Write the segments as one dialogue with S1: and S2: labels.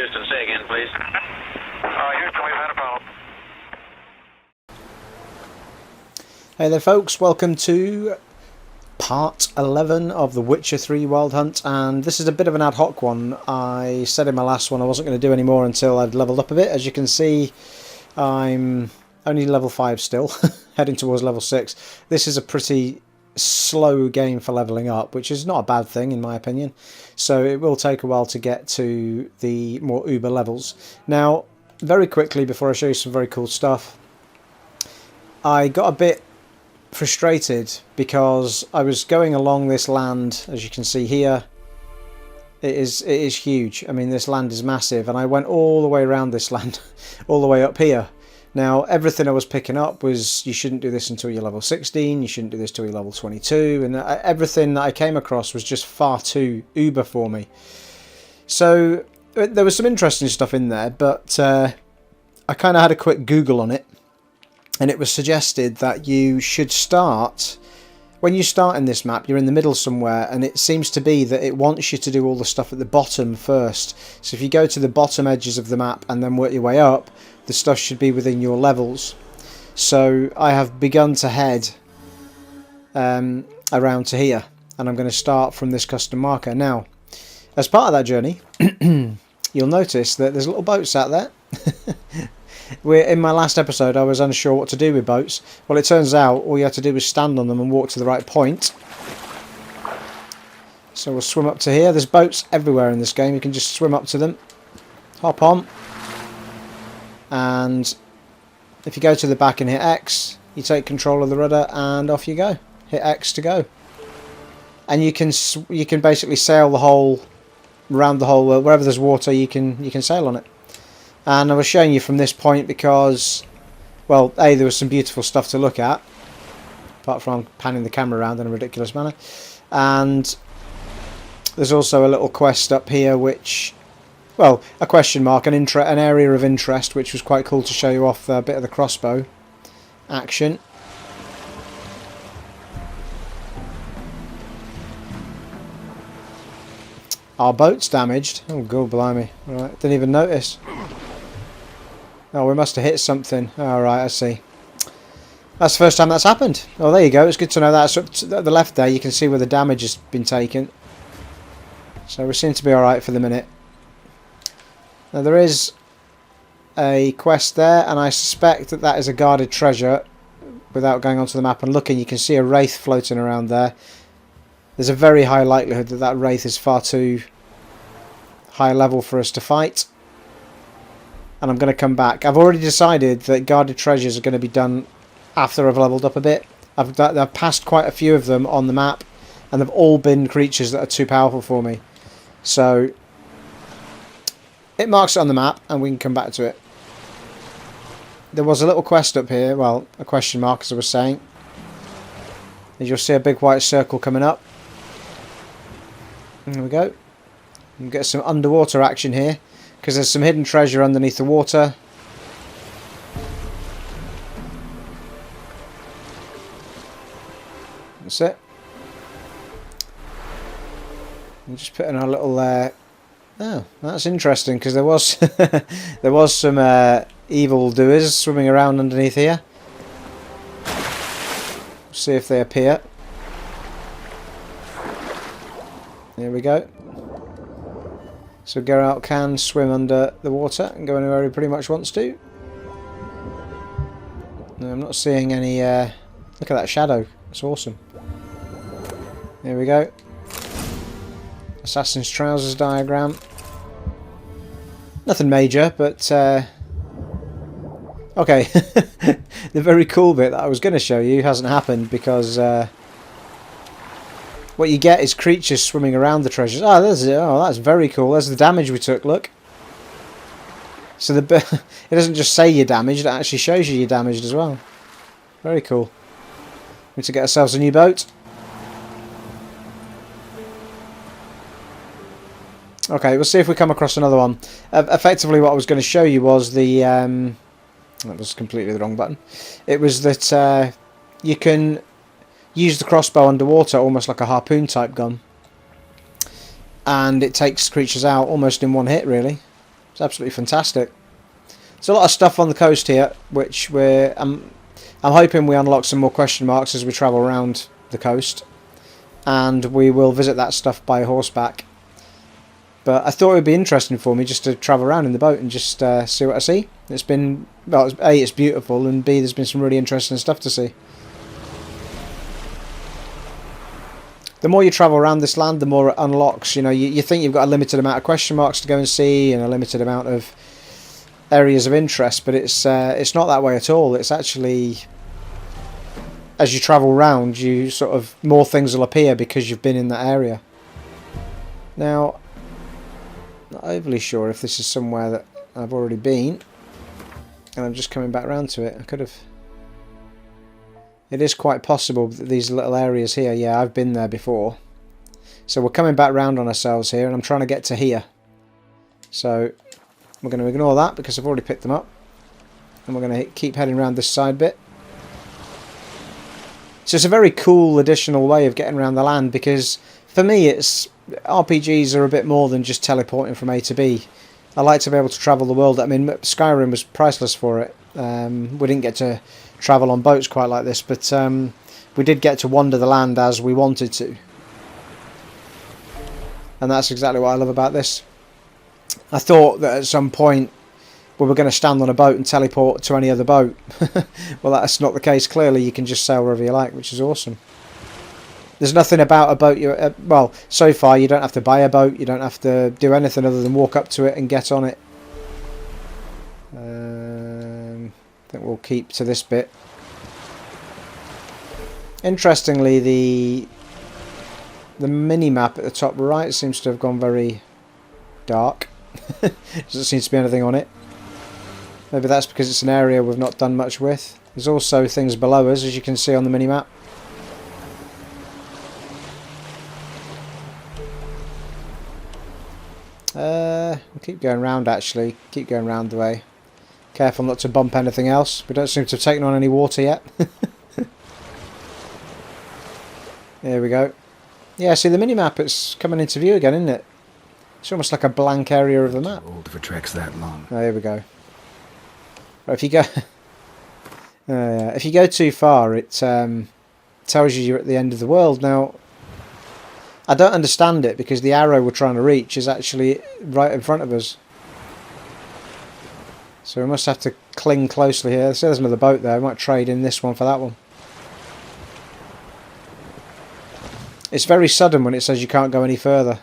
S1: Houston, say again, please.
S2: Houston, we've had a problem.
S3: Hey there folks, welcome to part 11 of the Witcher 3 Wild Hunt, and this is a bit of an ad hoc one. I said in my last one I wasn't going to do any more until I'd leveled up a bit. As you can see, I'm only level 5 still, heading towards level 6. This is a pretty slow game for leveling up, which is not a bad thing in my opinion, so it will take a while to get to the more uber levels. Now, very quickly before I show you some very cool stuff, I got a bit frustrated because I was going along this land. As you can see here, it is huge. I mean, this land is massive, and I went all the way around this land all the way up here. Now, everything I was picking up was, you shouldn't do this until you're level 16, you shouldn't do this until you're level 22, and everything that I came across was just far too uber for me. So there was some interesting stuff in there, but I kind of had a quick Google on it, and it was suggested that you should start, when you start in this map, you're in the middle somewhere, and it seems to be that it wants you to do all the stuff at the bottom first. So if you go to the bottom edges of the map and then work your way up, the stuff should be within your levels. So I have begun to head around to here, and I'm going to start from this custom marker. Now, as part of that journey, you'll notice that there's little boats out there. In my last episode I was unsure what to do with boats. Well, it turns out all you have to do is stand on them and walk to the right point. So we'll swim up to here. There's boats everywhere in this game. You can just swim up to them, hop on, and if you go to the back and hit X, you take control of the rudder and off you go. Hit X to go, and you can basically sail the whole around the whole world. Wherever there's water, you can sail on it. And I was showing you from this point because, well, A, there was some beautiful stuff to look at, apart from panning the camera around in a ridiculous manner, and there's also a little quest up here which, well, a question mark, an area of interest, which was quite cool to show you off a bit of the crossbow action. Our boat's damaged. Oh, God blimey. Right, didn't even notice. Oh, we must have hit something. Alright, I see. That's the first time that's happened. Oh, there you go. It's good to know that. So at the left there, you can see where the damage has been taken. So we seem to be alright for the minute. Now, there is a quest there, and I suspect that that is a guarded treasure. Without going onto the map and looking, you can see a wraith floating around there. There's a very high likelihood that that wraith is far too high level for us to fight. And I'm going to come back. I've already decided that guarded treasures are going to be done after I've leveled up a bit. I've passed quite a few of them on the map, and they've all been creatures that are too powerful for me. So it marks it on the map, and we can come back to it. There was a little quest up here, well, a question mark, as I was saying. As you'll see, a big white circle coming up. There we go. You can get some underwater action here, because there's some hidden treasure underneath the water. That's it. I'm just putting a little oh, that's interesting, because there was there was some evil doers swimming around underneath here. See if they appear. There we go. So Geralt can swim under the water and go anywhere he pretty much wants to. No, I'm not seeing any... look at that shadow. It's awesome. There we go. Assassin's Trousers diagram. Nothing major, but... okay. The very cool bit that I was going to show you hasn't happened because... what you get is creatures swimming around the treasures. Oh, there's it. Oh, that's very cool. There's the damage we took, look. So it doesn't just say you're damaged, it actually shows you you're damaged as well. Very cool. We need to get ourselves a new boat. Okay, we'll see if we come across another one. Effectively, what I was going to show you was the... that was completely the wrong button. It was that you can use the crossbow underwater, almost like a harpoon type gun, and it takes creatures out almost in one hit, really. It's absolutely fantastic. There's a lot of stuff on the coast here, which I'm hoping we unlock some more question marks as we travel around the coast, and we will visit that stuff by horseback. But I thought it would be interesting for me just to travel around in the boat and just see what I see. It's been, well, A, it's beautiful, and B, there's been some really interesting stuff to see. The more you travel around this land, the more it unlocks. You know, you think you've got a limited amount of question marks to go and see and a limited amount of areas of interest, but it's not that way at all. It's actually, as you travel around, you sort of, more things will appear because you've been in that area. Now, not overly sure if this is somewhere that I've already been, and I'm just coming back around to it. I could have. It is quite possible that these little areas here, yeah, I've been there before. So we're coming back round on ourselves here, and I'm trying to get to here. So we're going to ignore that because I've already picked them up. And we're going to keep heading around this side bit. So it's a very cool additional way of getting around the land, because for me it's RPGs are a bit more than just teleporting from A to B. I like to be able to travel the world. I mean, Skyrim was priceless for it. We didn't get to travel on boats quite like this, but we did get to wander the land as we wanted to. And that's exactly what I love about this. I thought that at some point we were going to stand on a boat and teleport to any other boat. Well, that's not the case. Clearly you can just sail wherever you like, which is awesome. There's nothing about a boat, well, so far you don't have to buy a boat, you don't have to do anything other than walk up to it and get on it. I think we'll keep to this bit. Interestingly, the mini-map at the top right seems to have gone very dark. Doesn't seem to be anything on it. Maybe that's because it's an area we've not done much with. There's also things below us, as you can see on the mini-map. We'll keep going round actually, keep going round the way. Careful not to bump anything else. We don't seem to have taken on any water yet. There we go. Yeah, see the mini-map, it's coming into view again, isn't it? It's almost like a blank area of the map.
S1: Old for treks that long.
S3: Oh, here we go. Right, if you go... if you go too far, it tells you you're at the end of the world. Now, I don't understand it because the arrow we're trying to reach is actually right in front of us. So we must have to cling closely here. So there's another boat there. We might trade in this one for that one. It's very sudden when it says you can't go any further.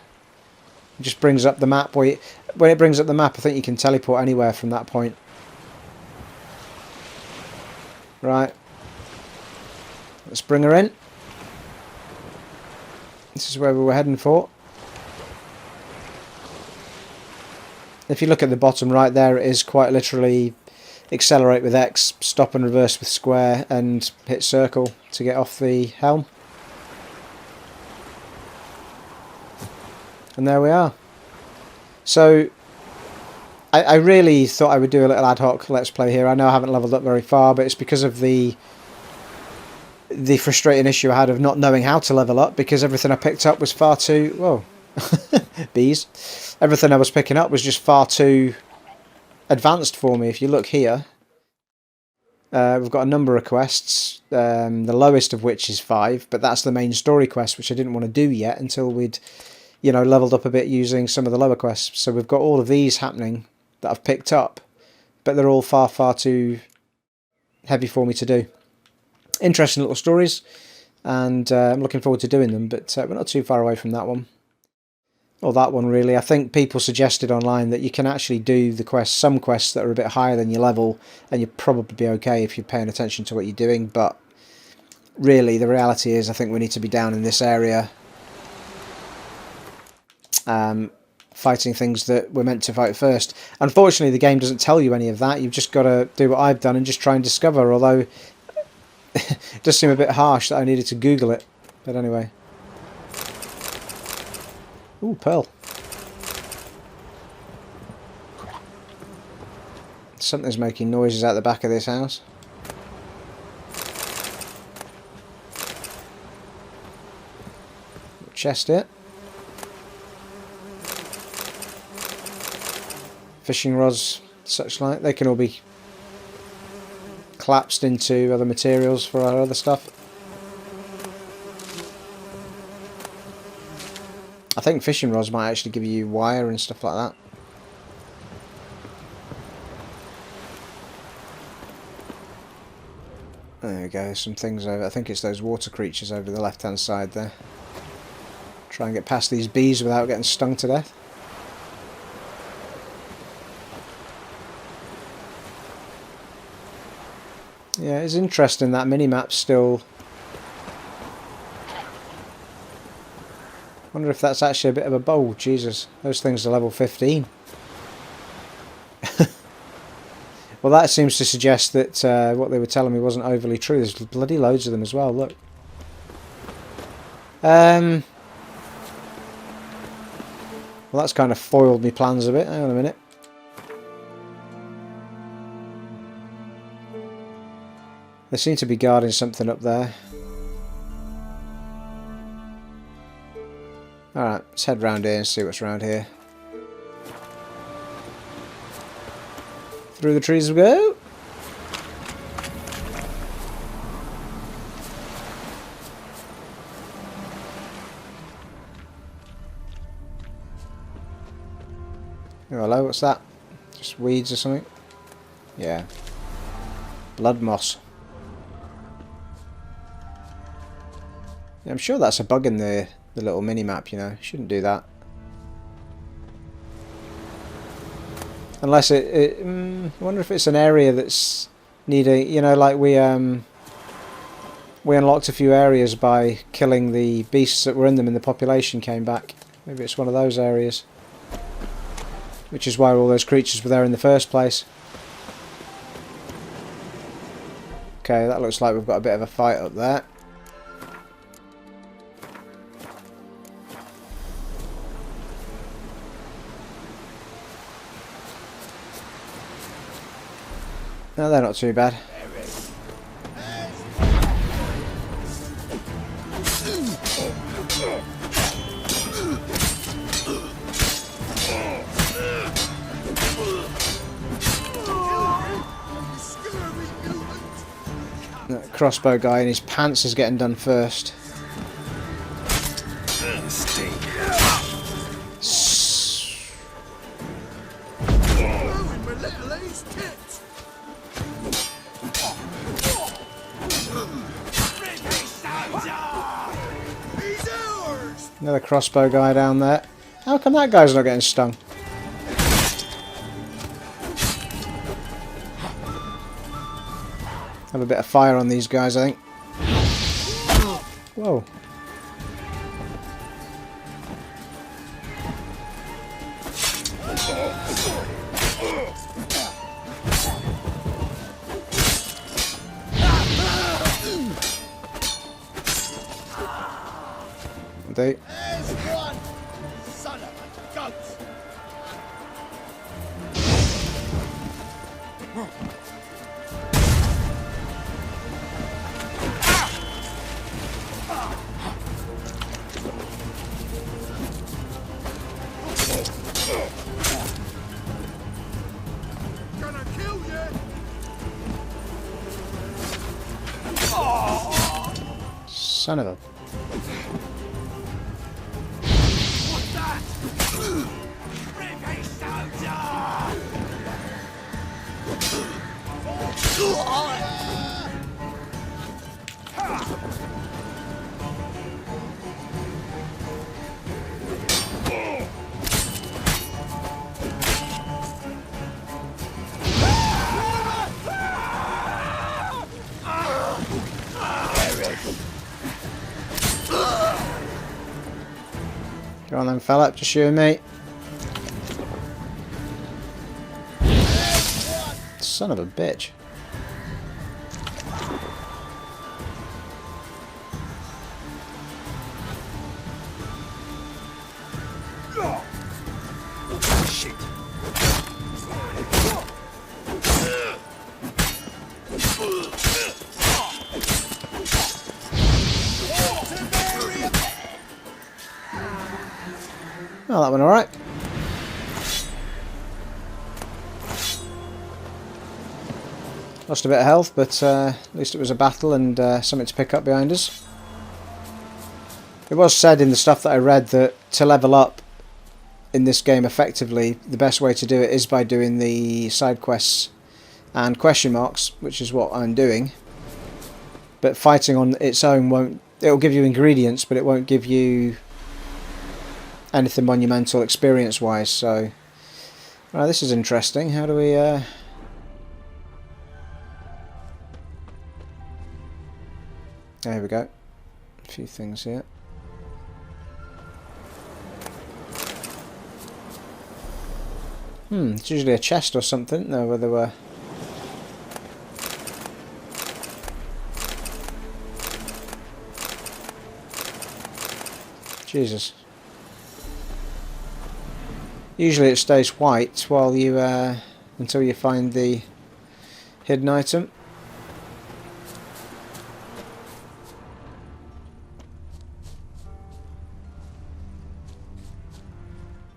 S3: It just brings up the map. When it brings up the map, I think you can teleport anywhere from that point. Right. Let's bring her in. This is where we were heading for. If you look at the bottom right there, it is quite literally accelerate with X, stop and reverse with square, and hit circle to get off the helm. And there we are. So I really thought I would do a little ad hoc let's play here. I know I haven't leveled up very far, but it's because of the frustrating issue I had of not knowing how to level up, because everything I picked up was far too... Whoa. Bees. Everything I was picking up was just far too advanced for me. If you look here, we've got a number of quests, the lowest of which is 5, but that's the main story quest, which I didn't want to do yet until we'd, you know, leveled up a bit using some of the lower quests. So we've got all of these happening that I've picked up, but they're all far, far too heavy for me to do. Interesting little stories, and I'm looking forward to doing them, but we're not too far away from that one. Or that one, really. I think people suggested online that you can actually do the quests, some quests that are a bit higher than your level, and you'll probably be okay if you're paying attention to what you're doing, but really the reality is I think we need to be down in this area fighting things that we're meant to fight first. Unfortunately, the game doesn't tell you any of that. You've just got to do what I've done and just try and discover, although it does seem a bit harsh that I needed to Google it. But anyway. Ooh, pearl. Something's making noises out the back of this house. Chest it. fishing rods, such like. They can all be collapsed into other materials for our other stuff. I think fishing rods might actually give you wire and stuff like that. There we go, some things over. I think it's those water creatures over the left hand side there. Try and get past these bees without getting stung to death. Yeah, it's interesting that mini-map's still... Wonder if that's actually a bit of a bowl. Jesus, those things are level 15. Well, that seems to suggest that what they were telling me wasn't overly true. There's bloody loads of them as well, look. Well, that's kind of foiled me plans a bit. Hang on a minute. They seem to be guarding something up there. Alright, let's head round here and see what's around here. Through the trees we go. Oh, hello, what's that? Just weeds or something? Yeah. Blood moss. Yeah, I'm sure that's a bug in the little mini-map, you know. Shouldn't do that. Unless I wonder if it's an area that's needing, you know, like we unlocked a few areas by killing the beasts that were in them and the population came back. Maybe it's one of those areas. Which is why all those creatures were there in the first place. Okay, that looks like we've got a bit of a fight up there. No, they're not too bad. That crossbow guy in his pants is getting done first. Another crossbow guy down there. How come that guy's not getting stung? Have a bit of fire on these guys, I think. Whoa. They...
S1: Son of a goat! Gonna kill you!
S3: Son of a...
S1: What's that? Rippy
S3: Go on then, fella, just you and me. Son of a bitch.
S1: shit!
S3: Oh, that went alright. Lost a bit of health, but at least it was a battle and something to pick up behind us. It was said in the stuff that I read that to level up in this game effectively, the best way to do it is by doing the side quests and question marks, which is what I'm doing. But fighting on its own won't... It'll give you ingredients, but it won't give you anything monumental experience-wise, so... Right, this is interesting. How do we... There we go. A few things here. It's usually a chest or something. No, where there were... Jesus. Usually it stays white while you until you find the hidden item.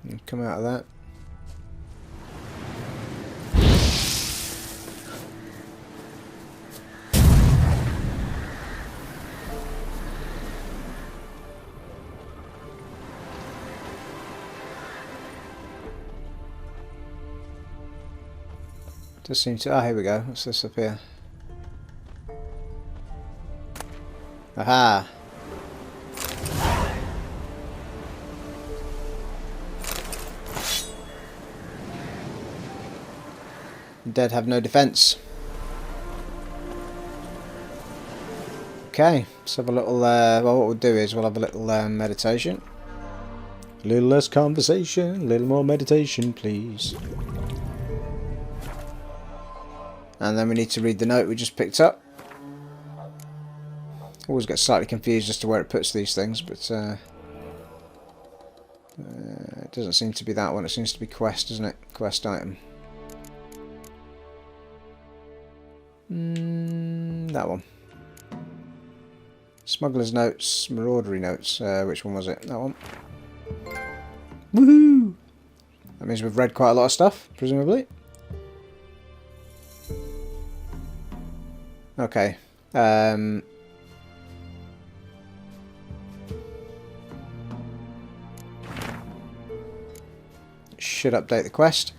S3: And come out of that. Does seem to... Ah, here we go. What's this up here? Aha! The dead have no defense. Okay, let's have a little... well, what we'll do is we'll have a little meditation. A little less conversation, a little more meditation, please. And then we need to read the note we just picked up. Always get slightly confused as to where it puts these things, but it doesn't seem to be that one. It seems to be quest, doesn't it? Quest item. That one. Smuggler's notes, maraudery notes. Which one was it? That one. Woohoo! That means we've read quite a lot of stuff, presumably. Okay. Should update the quest.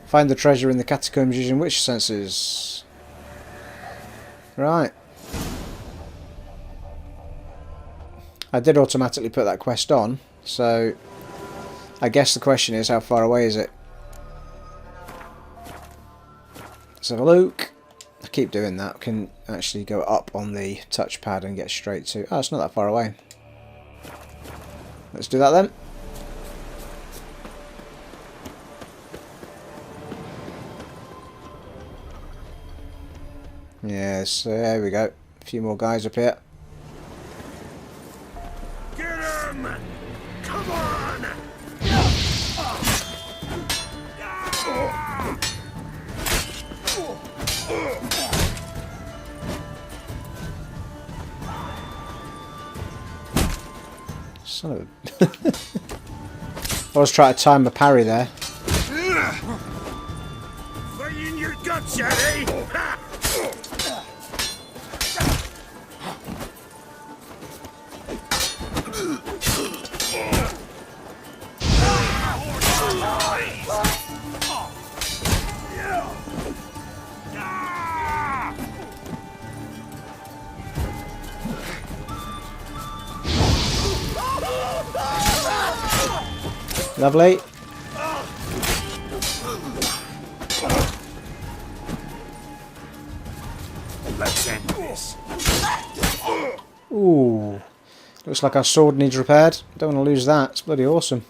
S3: Find the treasure in the catacombs using which senses? Right. I did automatically put that quest on, so I guess the question is how far away is it? Let's have a look. I keep doing that. I can actually go up on the touchpad and get straight to... Oh, it's not that far away. Let's do that then. Yes, there we go. A few more guys up here.
S1: Get him! Come on!
S3: Son of a... I was trying to time my parry there.
S1: Fight in your guts, Eddie!
S3: Lovely.
S1: Let's end this.
S3: Ooh. Looks like our sword needs repaired. Don't want to lose that. It's bloody awesome.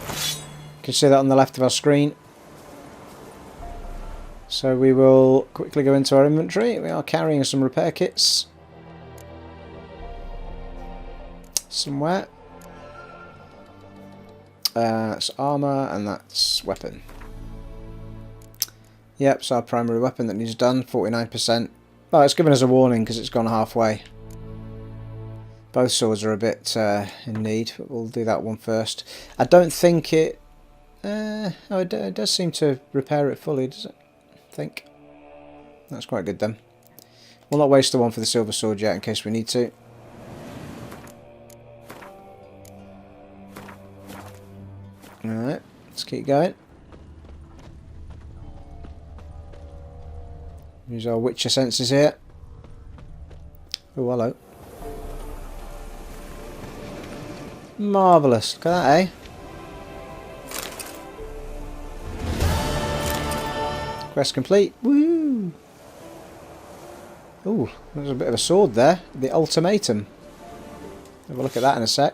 S3: You can see that on the left of our screen. So we will quickly go into our inventory. We are carrying some repair kits. Somewhere. That's armour and that's weapon. Yep, it's our primary weapon that needs done, 49%. Oh, it's given us a warning because it's gone halfway. Both swords are a bit in need, but we'll do that one first. I don't think it... oh, it does seem to repair it fully, does it? think. That's quite good then. We'll not waste the one for the silver sword yet in case we need to. Alright, let's keep going. Use our Witcher senses here. Oh, hello. Marvellous. Look at that, eh? Quest complete. Woo! Ooh, there's a bit of a sword there. The ultimatum. Have a look at that in a sec.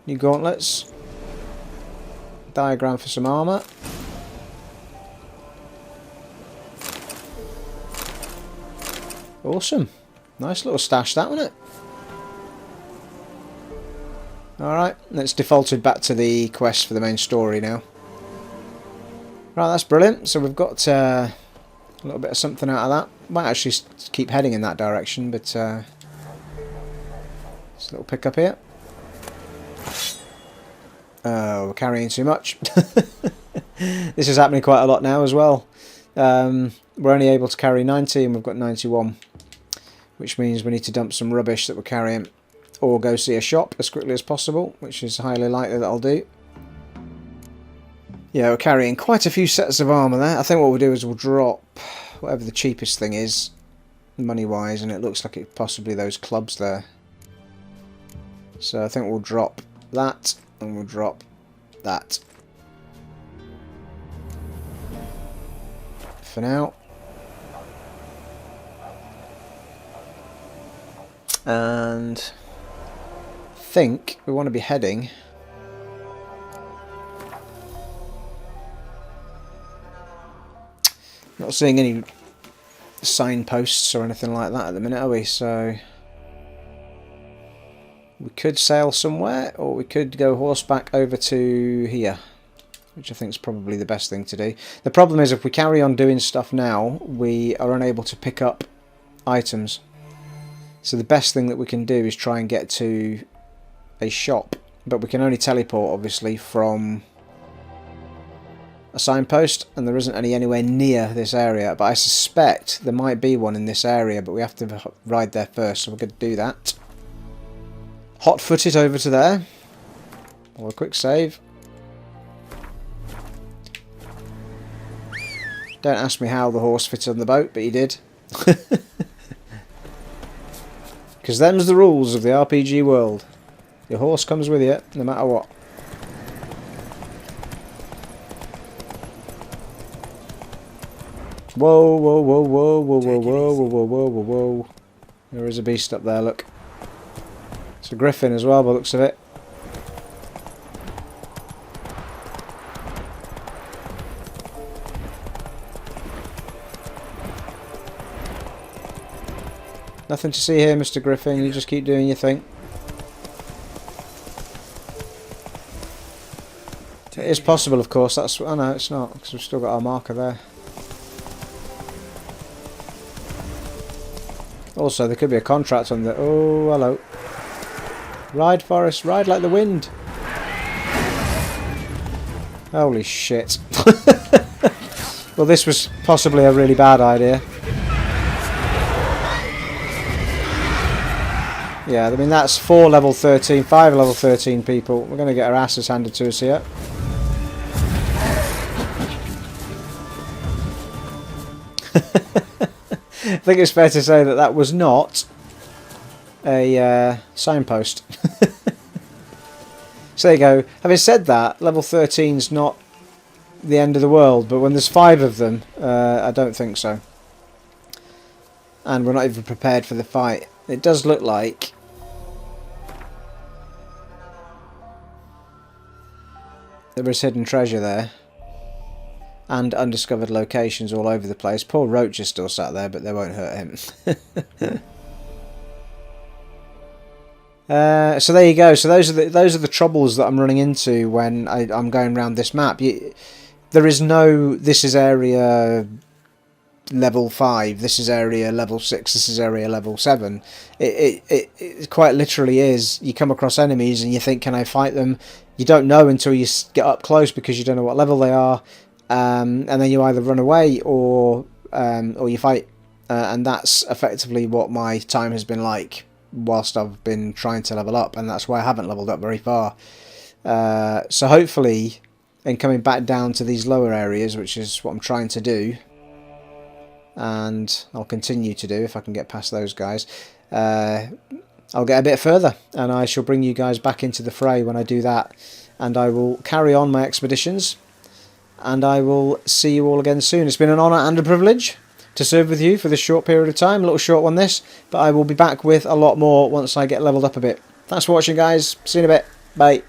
S3: New gauntlets. Diagram for some armour. Awesome. Nice little stash that, wasn't it? Alright, it's defaulted back to the quest for the main story now. Right, that's brilliant. So we've got a little bit of something out of that. Might actually keep heading in that direction, but just a little pickup here. Oh, we're carrying too much. This is happening quite a lot now as well. We're only able to carry 90 and we've got 91. Which means we need to dump some rubbish that we're carrying. Or go see a shop as quickly as possible, which is highly likely that I'll do. Yeah, we're carrying quite a few sets of armour there. I think what we'll do is we'll drop whatever the cheapest thing is, money-wise, and it looks like it's possibly those clubs there. So I think we'll drop that, and we'll drop that. For now. And I think we want to be heading not seeing any signposts or anything like that at the minute, are we? So we could sail somewhere, or we could go horseback over to here, which I think is probably the best thing to do. The problem is if we carry on doing stuff now, we are unable to pick up items. So the best thing that we can do is try and get to a shop, but we can only teleport obviously from a signpost, and there isn't any anywhere near this area, but I suspect there might be one in this area, but we have to ride there first, so we're going to do that. Hot-foot it over to there. Or a quick save. Don't ask me how the horse fits on the boat, but he did. Because them's the rules of the RPG world. Your horse comes with you, no matter what. Whoa, whoa, whoa, whoa, whoa, whoa, whoa, whoa, whoa, whoa, whoa, whoa. There is a beast up there, look. It's a griffin as well, by the looks of it. Nothing to see here, Mr. Griffin. You just keep doing your thing. It is possible, of course. That's. Oh no, it's not, because we've still got our marker there. Also, there could be a contract on the. Oh, hello. Ride, Forrest. Ride like the wind. Holy shit. Well, this was possibly a really bad idea. Yeah, I mean that's 4 level 13, 5 level 13 people. We're going to get our asses handed to us here. I think it's fair to say that that was not a signpost. So there you go. Having said that, level 13's not the end of the world, but when there's 5 of them, I don't think so. And we're not even prepared for the fight. It does look like there is hidden treasure there. And undiscovered locations all over the place. Poor Roach is still sat there, but they won't hurt him. So there you go. So those are the troubles that I'm running into when I'm going around this map. There is no. This is area level 5. This is area level 6. This is area level 7. It quite literally is. You come across enemies and you think, can I fight them? You don't know until you get up close because you don't know what level they are. and then you either run away or you fight, and that's effectively what my time has been like whilst I've been trying to level up, and that's why I haven't leveled up very far. So hopefully, in coming back down to these lower areas, which is what I'm trying to do, and I'll continue to do if I can get past those guys, I'll get a bit further, and I shall bring you guys back into the fray when I do that, and I will carry on my expeditions, and I will see you all again soon. It's been an honour and a privilege to serve with you for this short period of time. A little short one this, but I will be back with a lot more once I get leveled up a bit. Thanks for watching, guys. See you in a bit. Bye.